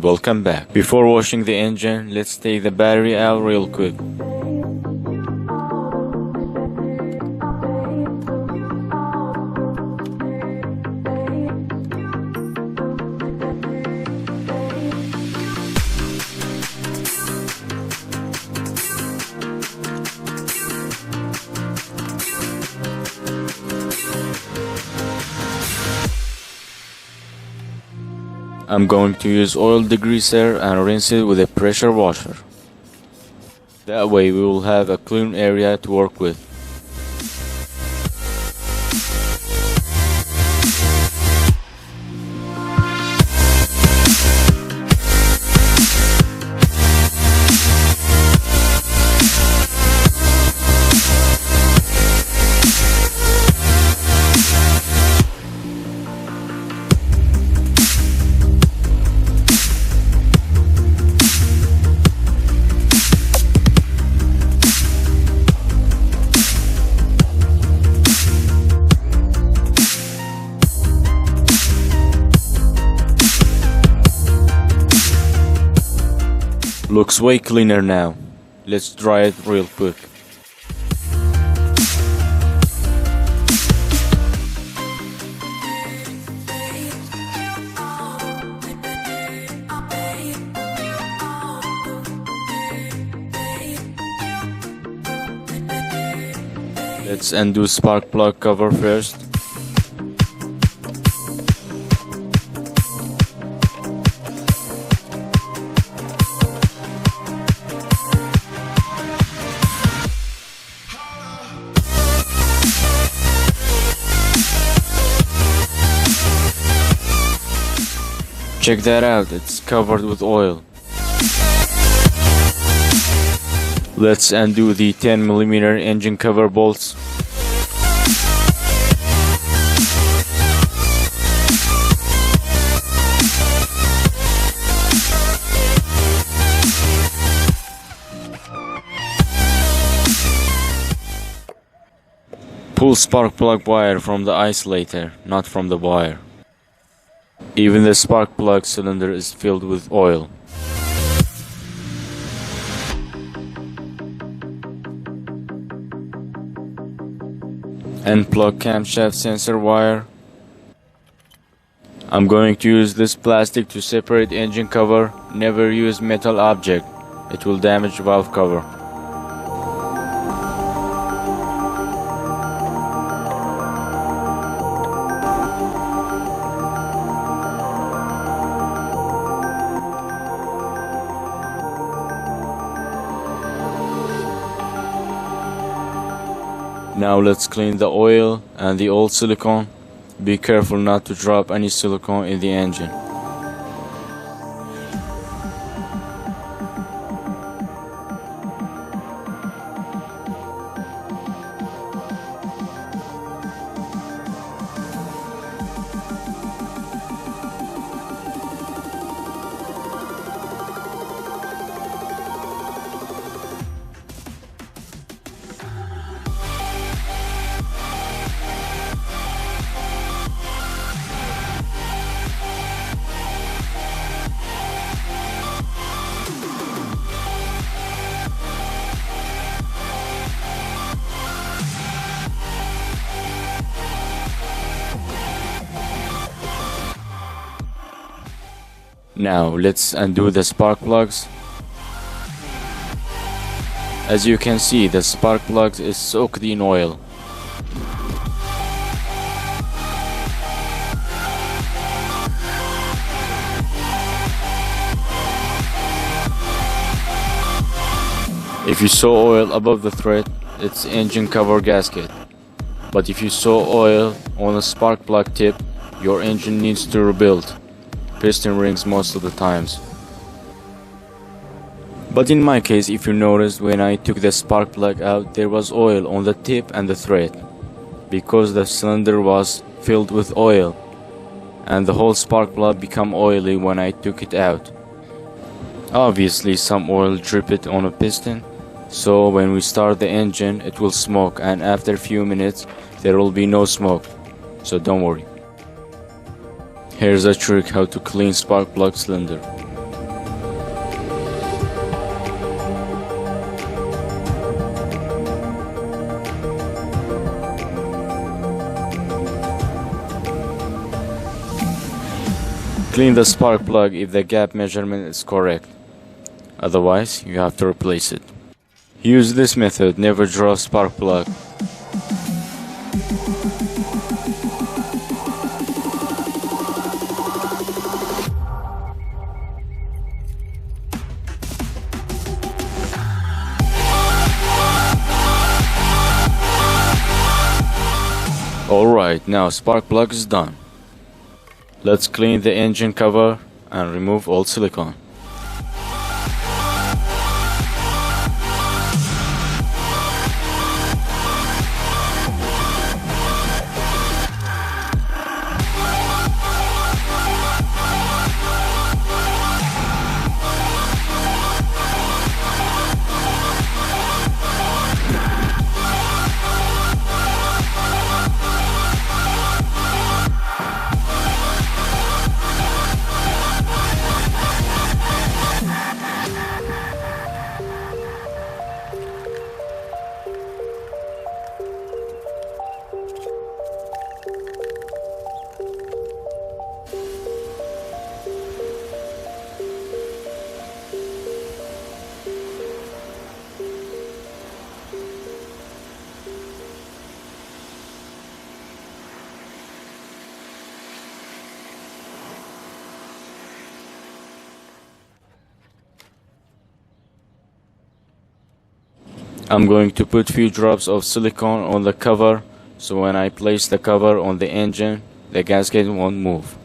Welcome back. Before washing the engine, let's take the battery out real quick. I'm going to use oil degreaser and rinse it with a pressure washer. That way we will have a clean area to work with. Looks way cleaner now. Let's dry it real quick. Let's undo spark plug cover first. Check that out, it's covered with oil. Let's undo the 10mm engine cover bolts. Pull spark plug wire from the isolator, not from the wire. Even the spark plug cylinder is filled with oil. Unplug camshaft sensor wire. I'm going to use this plastic to separate engine cover. Never use metal object, it will damage valve cover. Now let's clean the oil and the old silicone. Be careful not to drop any silicone in the engine. Now let's undo the spark plugs. As you can see, the spark plugs is soaked in oil. If you saw oil above the thread, it's engine cover gasket. But if you saw oil on a spark plug tip, your engine needs to rebuild. Piston rings most of the times. But in my case, if you noticed, when I took the spark plug out, there was oil on the tip and the thread, because the cylinder was filled with oil, and the whole spark plug became oily when I took it out. Obviously some oil dripped on a piston, so when we start the engine it will smoke, and after a few minutes there will be no smoke, so don't worry. Here's a trick how to clean spark plug cylinder. Clean the spark plug if the gap measurement is correct. Otherwise, you have to replace it. Use this method, never draw spark plug. Alright, now spark plug is done. Let's clean the engine cover and remove all silicone. I'm going to put few drops of silicone on the cover, so when I place the cover on the engine, the gasket won't move.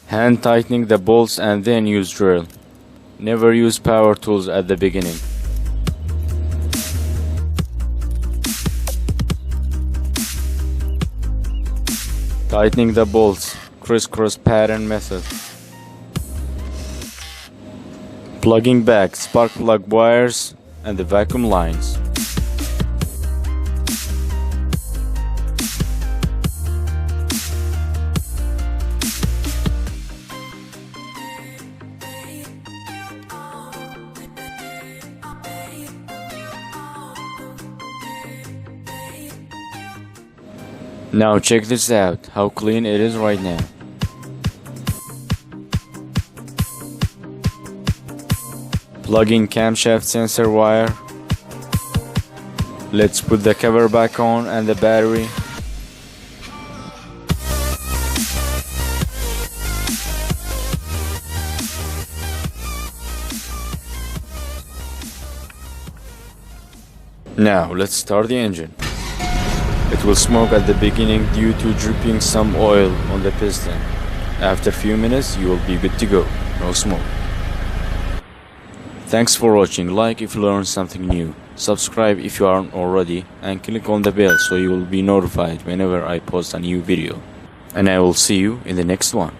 Hand tightening the bolts and then use drill. Never use power tools at the beginning. Tightening the bolts, crisscross pattern method. Plugging back spark plug wires and the vacuum lines. Now check this out, how clean it is right now. Plug in camshaft sensor wire. Let's put the cover back on and the battery. Now let's start the engine. It will smoke at the beginning due to dripping some oil on the piston. After a few minutes you will be good to go, no smoke. Thanks for watching. Like if you learned something new, subscribe if you aren't already, and click on the bell so you will be notified whenever I post a new video. And I will see you in the next one.